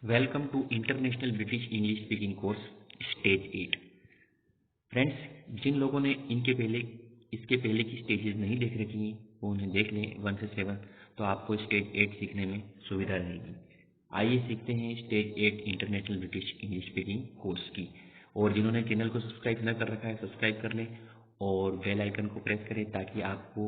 Welcome to international British English speaking course stage 8। Friends, जिन लोगों ने इसके पहले की स्टेजेस नहीं देख रखी हैं वो उन्हें देख लें 1 से 7, तो आपको स्टेज 8 सीखने में सुविधा रहेगी। आइए सीखते हैं stage 8 international British English speaking course की। और जिन्होंने चैनल को सब्सक्राइब न कर रखा है सब्सक्राइब कर लें और बेल आइकन को प्रेस करें ताकि आपको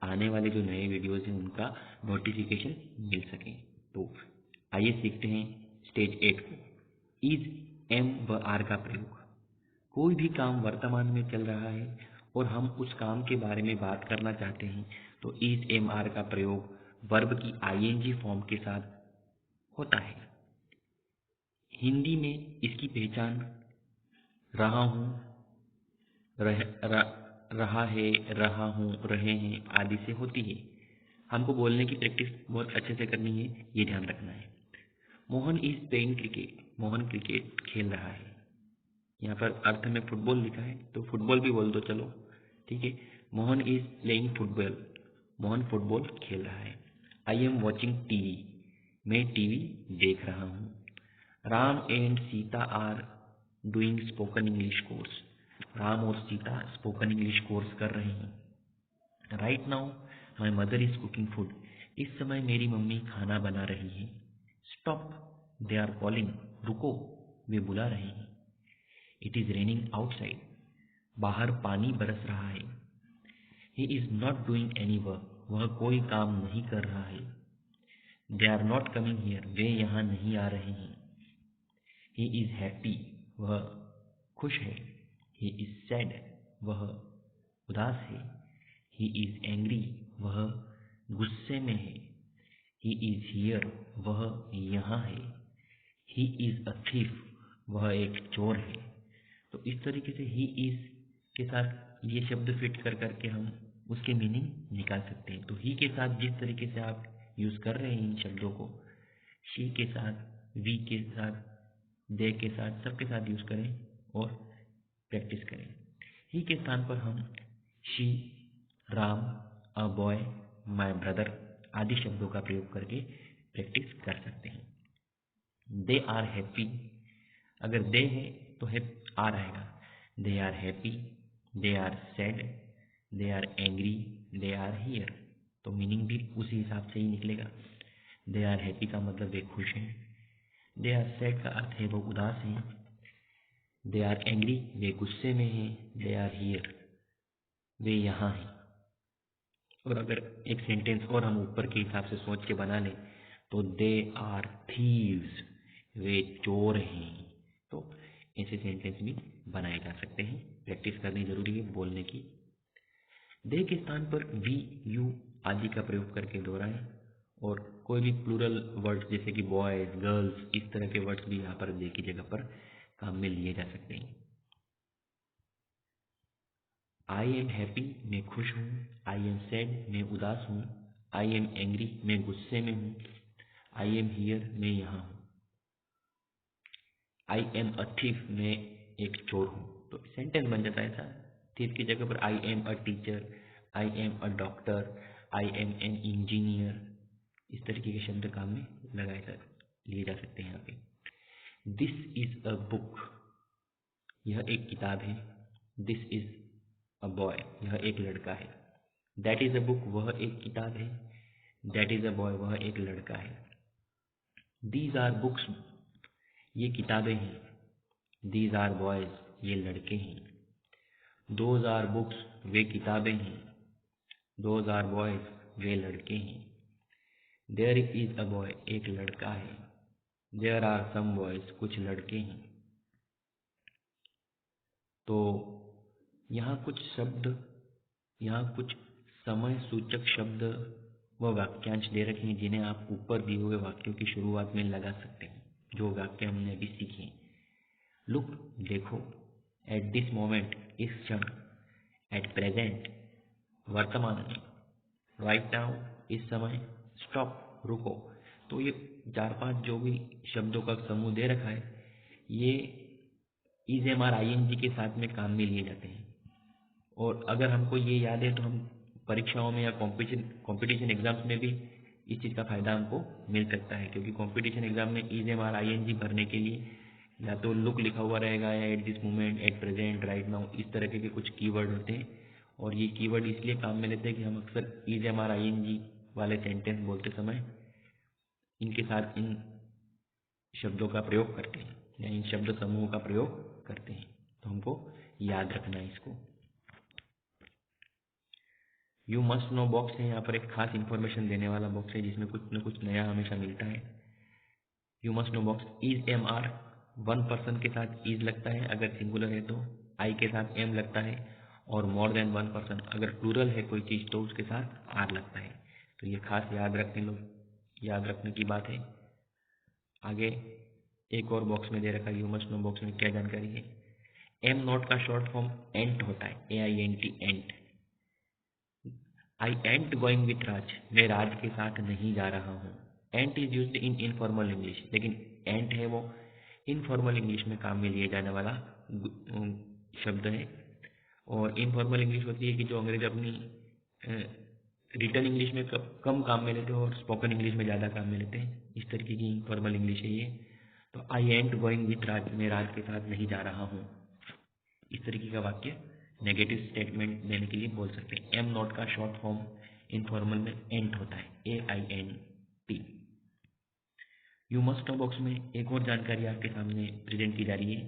आने वाले जो नए वीडियोज़ हैं उनका नोटिफिकेशन मिल सके। तो आइए सीखते हैं स्टेज 8 को। इज, एम व आर का प्रयोग। कोई भी काम वर्तमान में चल रहा है और हम उस काम के बारे में बात करना चाहते हैं तो इज, एम, आर का प्रयोग वर्ब की आईएनजी फॉर्म के साथ होता है। हिंदी में इसकी पहचान रहा हूं, रहा है, रहा हूं, रहे हैं आदि से होती है। हमको बोलने की प्रैक्टिस बहुत अच्छे से करनी है, ये ध्यान रखना है। Mohan is playing cricket. Mohan cricket खेल रहा है। यहाँ पर अर्थ में फुटबॉल लिखा है तो फुटबॉल भी बोल दो, चलो ठीक है। Mohan is playing football. Mohan football खेल रहा है। I am watching TV. मैं टीवी देख रहा हूँ। Ram and Sita are doing spoken English course. Ram और सीता स्पोकन इंग्लिश कोर्स कर रहे हैं। Right now my mother is cooking food. इस समय मेरी मम्मी खाना बना रही है। Stop, they are calling. रुको, वे बुला रहे हैं। It is raining outside. बाहर पानी बरस रहा है। He is not doing any work. वह कोई काम नहीं कर रहा है। They are not coming here. वे यहाँ नहीं आ रहे हैं। He is happy. वह खुश है। He is sad. वह उदास है। He is angry. वह गुस्से में है। He is here. वह यहाँ है। He is a thief. वह एक चोर है। तो इस तरीके से ही इज के साथ ये शब्द फिट कर करके हम उसके मीनिंग निकाल सकते हैं। तो ही के साथ जिस तरीके से आप यूज कर रहे हैं इन शब्दों को, शी के साथ, वी के साथ, दे के साथ, सबके साथ यूज करें और प्रैक्टिस करें। ही के स्थान पर हम she, Ram, a boy, my brother आदि शब्दों का प्रयोग करके प्रैक्टिस कर सकते हैं। They are happy. अगर दे है तो आर आएगा। They are happy, they are sad, they are angry, they are here. तो मीनिंग भी उसी हिसाब से ही निकलेगा। दे आर हैप्पी का मतलब वे खुश हैं। दे आर सैड का अर्थ है वो उदास हैं। दे आर एंग्री वे गुस्से में हैं। दे आर हियर वे यहाँ हैं। और अगर एक सेंटेंस और हम ऊपर के हिसाब से सोच के बना लें तो दे आर थीव्स। वे चोर हैं। तो ऐसे सेंटेंस भी बनाए जा सकते हैं। प्रैक्टिस करनी जरूरी है बोलने की। दे के स्थान पर वी, यू आदि का प्रयोग करके दोहराएं और कोई भी प्लूरल वर्ड्स जैसे कि बॉयज, गर्ल्स, इस तरह के वर्ड्स भी यहाँ पर दे की जगह पर काम में लिए जा सकते हैं। आई एम हैप्पी मैं खुश हूँ। आई एम सैड मैं उदास हूँ। आई एम एंग्री मैं गुस्से में हूँ। आई एम हियर मैं यहाँ हूँ। आई एम अ थीफ मैं एक चोर हूँ। तो सेंटेंस बन जाता है ऐसा। थीफ की जगह पर I am a teacher, I am a doctor, I am an engineer, इस तरीके के शब्द काम में लिए जा सकते हैं यहाँ पे। This is a book. यह एक किताब है। This is a boy. यह एक लड़का है। That is a book. वह एक किताब है। That is a boy. वह एक लड़का है। These are books. ये किताबें हैं। These are boys. ये लड़के हैं। Those are books. वे किताबें हैं। Those are boys. वे लड़के हैं। There is a boy. एक लड़का है। There are some boys. कुछ लड़के हैं। तो यहाँ कुछ शब्द, यहाँ कुछ समय सूचक शब्द व वाक्यांश दे रखे हैं जिन्हें आप ऊपर दिए हुए वाक्यों की शुरुआत में लगा सकते हैं, जो वाक्य हमने अभी सीखे। लुक देखो, एट दिस मोमेंट इस क्षण, एट प्रेजेंट वर्तमान में, राइट नाउ इस समय, स्टॉप रुको। तो ये 4-5 जो भी शब्दों का समूह दे रखा है ये is, am, are, I N G के साथ में काम में लिए जाते हैं। और अगर हमको ये याद है तो हम परीक्षाओं में या कंपटीशन एग्जाम्स में भी इस चीज़ का फ़ायदा हमको मिल सकता है, क्योंकि कंपटीशन एग्जाम में is am are I N G भरने के लिए या तो लुक लिखा हुआ रहेगा या eight this moment, at present, right now, इस तरह के कुछ कीवर्ड होते हैं। और ये कीवर्ड इसलिए काम में लेते हैं कि हम अक्सर is am are I N G वाले सेंटेंस बोलते समय इनके साथ इन शब्दों का प्रयोग करते हैं या इन शब्द समूहों का प्रयोग करते हैं, तो हमको याद रखना है इसको। यू मस्ट नो बॉक्स है, यहाँ पर एक खास इन्फॉर्मेशन देने वाला बॉक्स है जिसमें कुछ न कुछ नया हमेशा मिलता है। You must know box, is am are, one person के साथ इज लगता है अगर सिंगुलर है तो, आई के साथ एम लगता है, और मोर देन वन पर्सन अगर प्लूरल है कोई चीज़ तो उसके साथ आर लगता है। तो ये खास याद रखने की बात है। आगे एक और बॉक्स में दे रखा है, यू मस्ट नो बॉक्स में क्या जानकारी है। एम नॉट का शॉर्ट फॉर्म एंट होता है, AINT, ain't. I ain't going with Raj, मैं राज के साथ नहीं जा रहा हूँ। Ain't is used in informal English, लेकिन एंट है वो इनफॉर्मल इंग्लिश में काम में लिए जाने वाला शब्द है। और इनफॉर्मल इंग्लिश होती है कि जो अंग्रेज अपनी रिटन इंग्लिश में कम काम में लेते हैं और स्पोकन इंग्लिश में ज़्यादा काम में लेते हैं, इस तरीके की इनफॉर्मल इंग्लिश है ये। तो आई एंट गोइंग विथ राज, मैं राज के साथ नहीं जा रहा हूँ, इस तरीके का वाक्य नेगेटिव स्टेटमेंट देने के लिए बोल सकते हैं। एम नॉट का शॉर्ट फॉर्म इनफॉर्मल में एंट होता है, AINT। You must know box में एक और जानकारी आपके सामने प्रेजेंट की जा रही है,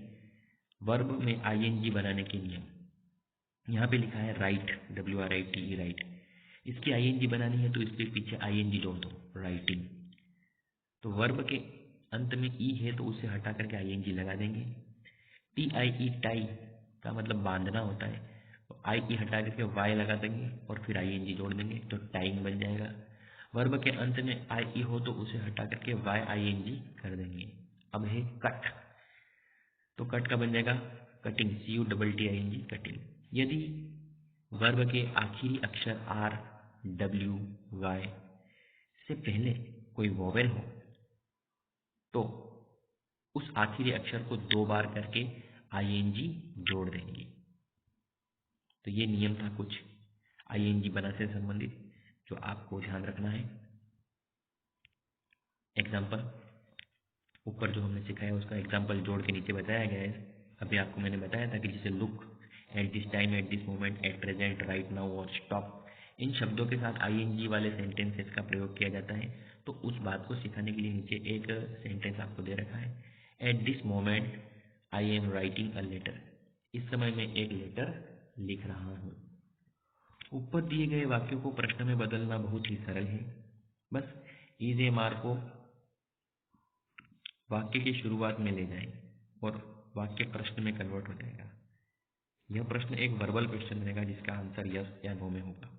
वर्ब में ING बनाने के नियम। यहाँ पे लिखा है राइट, WRITE, राइट। इसकी ING बनानी है तो इसके पीछे ING जोड़ दो, राइटिंग। तो वर्ब के अंत में ई है तो उसे हटा करके ING लगा देंगे। TIE, टाई का मतलब बांधना होता है, तो IE हटा करके Y लगा देंगे और फिर ING जोड़ देंगे तो टाइंग बन जाएगा। वर्ब के अंत में IE हो तो उसे हटा करके YING कर देंगे। अब है कट, तो कट का बन जाएगा कटिंग, CUTTING, कटिंग। यदि वर्ब के आखिरी अक्षर R, W, Y से पहले कोई वोवेल हो तो उस आखिरी अक्षर को 2 बार करके ING जोड़ देंगे। तो ये नियम था कुछ ING बनाने से संबंधित जो आपको ध्यान रखना है। एग्जाम्पल ऊपर जो हमने सिखाया उसका एग्जाम्पल जोड़ के नीचे बताया गया है। अभी आपको मैंने बताया था कि जैसे look, at this time, eight this moment, at present, right now और स्टॉप, इन शब्दों के साथ ING वाले सेंटेंसेस का प्रयोग किया जाता है। तो उस बात को सिखाने के लिए नीचे एक सेंटेंस आपको दे रखा है, at this moment I am writing a letter, इस समय मैं एक लेटर लिख रहा हूँ। ऊपर दिए गए वाक्यों को प्रश्न में बदलना बहुत ही सरल है। बस इज एम आर को वाक्य की शुरुआत में ले जाएं और वाक्य प्रश्न में कन्वर्ट हो जाएगा। यह प्रश्न एक वर्बल क्वेश्चन रहेगा जिसका आंसर यस या नो में होगा।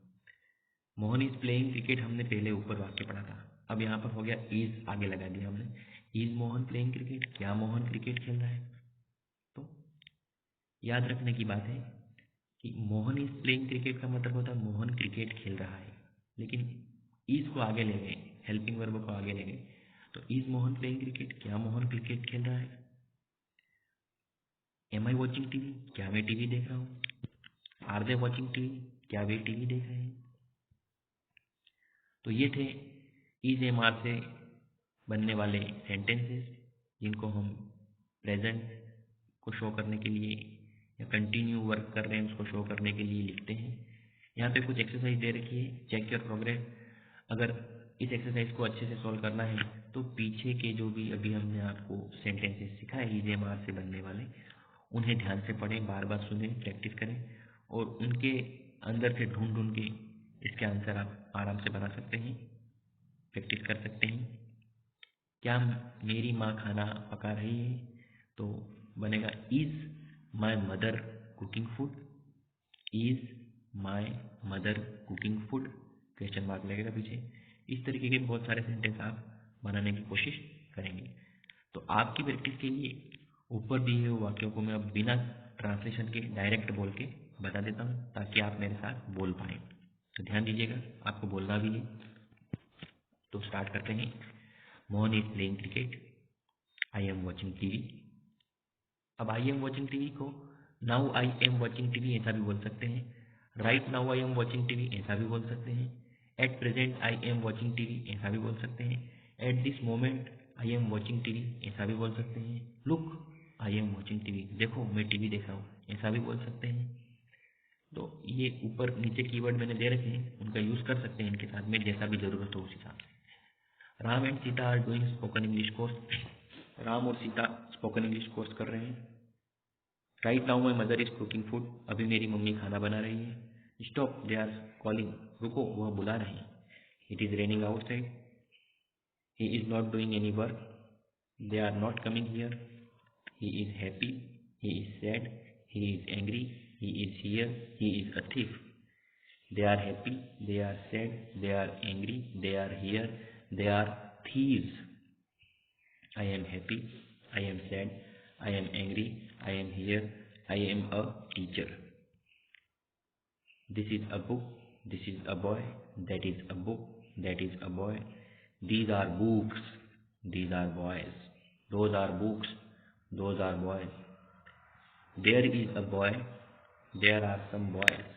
मोहन इज प्लेइंग क्रिकेट हमने पहले ऊपर वाक्य पढ़ा था, अब यहाँ पर हो गया इज आगे लगा दिया हमने। इज मोहन प्लेइंग क्रिकेट, क्या मोहन क्रिकेट खेल रहा है? तो याद रखने की बात है कि मोहन इज प्लेइंग क्रिकेट का मतलब होता है मोहन क्रिकेट खेल रहा है, लेकिन इज को आगे ले गए, हेल्पिंग वर्ब को आगे ले गए। तो इज मोहन प्लेइंग क्रिकेट, क्या मोहन क्रिकेट खेल रहा है? एम आई वॉचिंग टीवी, क्या मैं टीवी देख रहा हूँ? आर दे वॉचिंग टीवी, क्या वे टीवी देख रहे हैं? तो ये थे इज एम आर से बनने वाले सेंटेंसेस जिनको हम प्रेजेंट को शो करने के लिए या कंटिन्यू वर्क कर रहे हैं उसको शो करने के लिए लिखते हैं। यहाँ पे कुछ एक्सरसाइज दे रखी है, चेक योर प्रोग्रेस। अगर इस एक्सरसाइज को अच्छे से सॉल्व करना है तो पीछे के जो भी अभी हमने आपको सेंटेंसेस सिखाए इज एम आर से बनने वाले, उन्हें ध्यान से पढ़ें, बार बार सुनें, प्रैक्टिस करें और उनके अंदर से ढूंढ ढूंढ के इसके आंसर आप आराम से बना सकते हैं, प्रैक्टिस कर सकते हैं। क्या मेरी माँ खाना पका रही है? तो बनेगा is my mother cooking food, is my mother cooking food, question mark लगेगा पीछे। इस तरीके के बहुत सारे सेंटेंस आप बनाने की कोशिश करेंगे। तो आपकी प्रैक्टिस के लिए ऊपर दिए हुए वाक्यों को मैं अब बिना ट्रांसलेशन के डायरेक्ट बोल के बता देता हूँ ताकि आप मेरे साथ बोल पाएँ। तो ध्यान दीजिएगा, आपको बोलना भी है। तो स्टार्ट करते हैं। Mohan is playing cricket, I am watching TV. अब आई एम वॉचिंग टीवी को now I am watching TV ऐसा भी बोल सकते हैं, right now I am watching TV ऐसा भी बोल सकते हैं, at present I am watching TV, ऐसा भी बोल सकते हैं। Eight this moment I am watching TV, ऐसा भी बोल सकते हैं। Look I am watching TV, देखो मैं टीवी देख रहा हूँ, ऐसा भी बोल सकते हैं। तो ये ऊपर नीचे कीवर्ड मैंने दे रखे हैं, उनका यूज़ कर सकते हैं इनके साथ में, जैसा भी ज़रूरत हो उस हिसाब से। Ram and Sita are doing spoken English course, Ram और सीता स्पोकन इंग्लिश कोर्स कर रहे हैं। Right now my mother is cooking food, अभी मेरी मम्मी खाना बना रही है। स्टॉप दे आर कॉलिंग, रुको वह बुला रहे हैं। It is raining outside, he is not doing any work, they are not coming here. He is happy, he is sad, he is angry, he is here, he is a thief. They are happy, they are sad, they are angry, they are here, they are thieves. I am happy, I am sad, I am angry, I am here, I am a teacher. This is a book, this is a boy, that is a book, that is a boy. These are books, these are boys. Those are books, those are boys. There is a boy, there are some boys.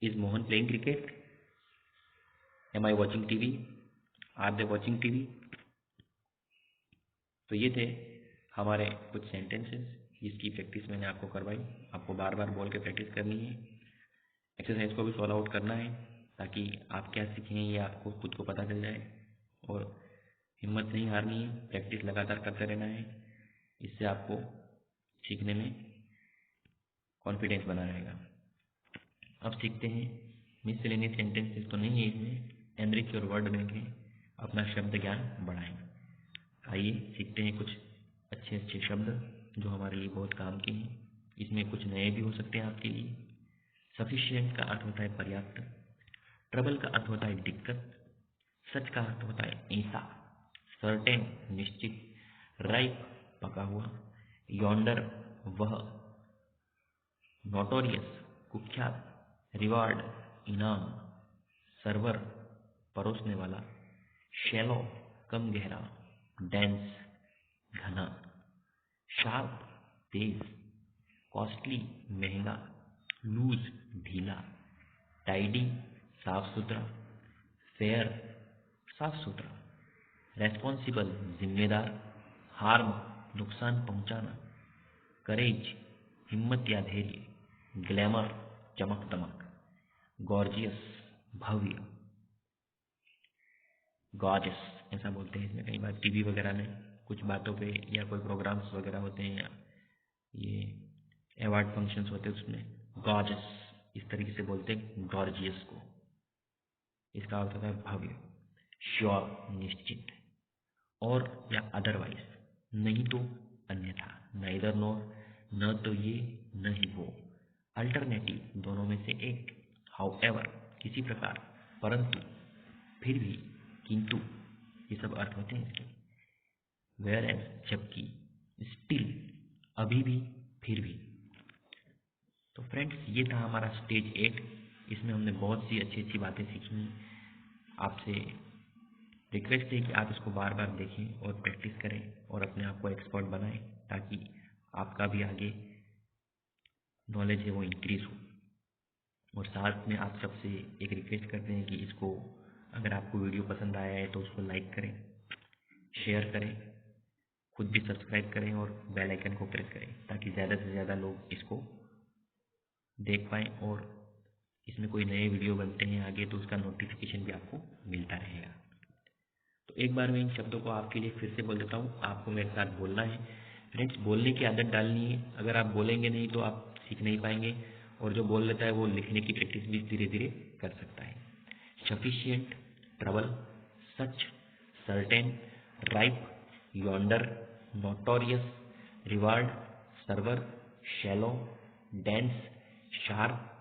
Is Mohan playing cricket? Am I watching TV? Are they watching TV? तो ये थे हमारे कुछ sentences जिसकी practice मैंने आपको करवाई। आपको बार बार बोल के प्रैक्टिस करनी है, एक्सरसाइज को भी फॉलो आउट करना है, ताकि आप क्या सीखें ये आपको खुद को पता चल जाए। और हिम्मत नहीं हारनी है, प्रैक्टिस लगातार करते रहना है, इससे आपको सीखने में कॉन्फिडेंस बना रहेगा। अब सीखते हैं मिसलेनियस सेंटेंसेस तो नहीं है इसमें, एनरिच योर वर्ड बैंक है, अपना शब्द ज्ञान बढ़ाएं। आइए सीखते हैं कुछ अच्छे अच्छे शब्द जो हमारे लिए बहुत काम के हैं। इसमें कुछ नए भी हो सकते हैं आपके लिए। सफिशिएंट का अर्थ होता है पर्याप्त, ट्रबल का अर्थ होता है दिक्कत, सच का अर्थ होता है ऐसा, सर्टेन निश्चित, राइप पका हुआ, यॉन्डर वह, नोटोरियस कुख्यात, रिवार्ड इनाम, सर्वर परोसने वाला, शैलो कम गहरा, डेंस घना, शार्प तेज, कॉस्टली महंगा, लूज ढीला, टाइडी साफ सुथरा, फेयर साफ सुथरा, रेस्पॉन्सिबल जिम्मेदार, हार्म नुकसान पहुंचाना, करेज हिम्मत या धैर्य, ग्लैमर चमक दमक, गॉर्जियस भव्य, गॉर्जस ऐसा बोलते हैं इसमें। कई बार टीवी वगैरह में कुछ बातों पे या कोई प्रोग्राम्स वगैरह होते हैं या ये अवार्ड फंक्शंस होते हैं उसमें गॉर्जस इस तरीके से बोलते हैं गॉर्जियस को। इसका अर्थ होता है भव्य, श्योर निश्चित, और या अदरवाइज नहीं तो अन्यथा, नाइदर नॉर न तो ये न ही वो, अल्टरनेटिव दोनों में से एक, हाउएवर किसी प्रकार, परंतु, फिर भी, किंतु, ये सब अर्थ होते हैं इसके। वेयर एज जबकि, स्टिल अभी भी, फिर भी। तो फ्रेंड्स ये था हमारा स्टेज 8। इसमें हमने बहुत सी अच्छी अच्छी बातें सीखी। आपसे रिक्वेस्ट है कि आप इसको बार बार देखें और प्रैक्टिस करें और अपने आप को एक्सपर्ट बनाएं, ताकि आपका भी आगे नॉलेज है वो इंक्रीज हो। और साथ में आप सबसे एक रिक्वेस्ट करते हैं कि इसको, अगर आपको वीडियो पसंद आया है तो उसको लाइक करें, शेयर करें, खुद भी सब्सक्राइब करें और बेल आइकन को प्रेस करें, ताकि ज़्यादा से ज़्यादा लोग इसको देख पाएँ और इसमें कोई नए वीडियो बनते हैं आगे तो उसका नोटिफिकेशन भी आपको मिलता रहेगा। तो एक बार मैं इन शब्दों को आपके लिए फिर से बोल देता हूँ, आपको मेरे साथ बोलना है। फ्रेंड्स बोलने की आदत डालनी है, अगर आप बोलेंगे नहीं तो आप सीख नहीं पाएंगे, और जो बोल लेता है वो लिखने की प्रैक्टिस भी धीरे धीरे कर सकता है। Sufficient, trouble, such, certain, ripe, yonder, notorious, reward, server, shallow, dense, sharp,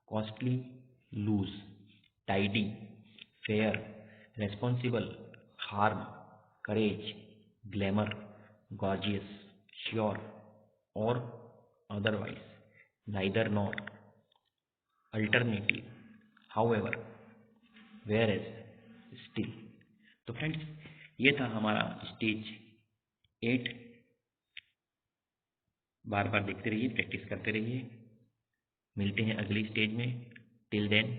costly, loose, tidy, fair, responsible, harm, courage, glamour, gorgeous, sure, और otherwise, neither nor, alternative, however, whereas, still. तो friends ये था हमारा stage 8। बार बार देखते रहिए, practice करते रहिए। मिलते हैं अगली स्टेज में। Till then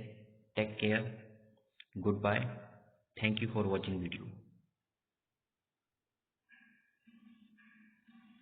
take care, good bye, thank you for watching video.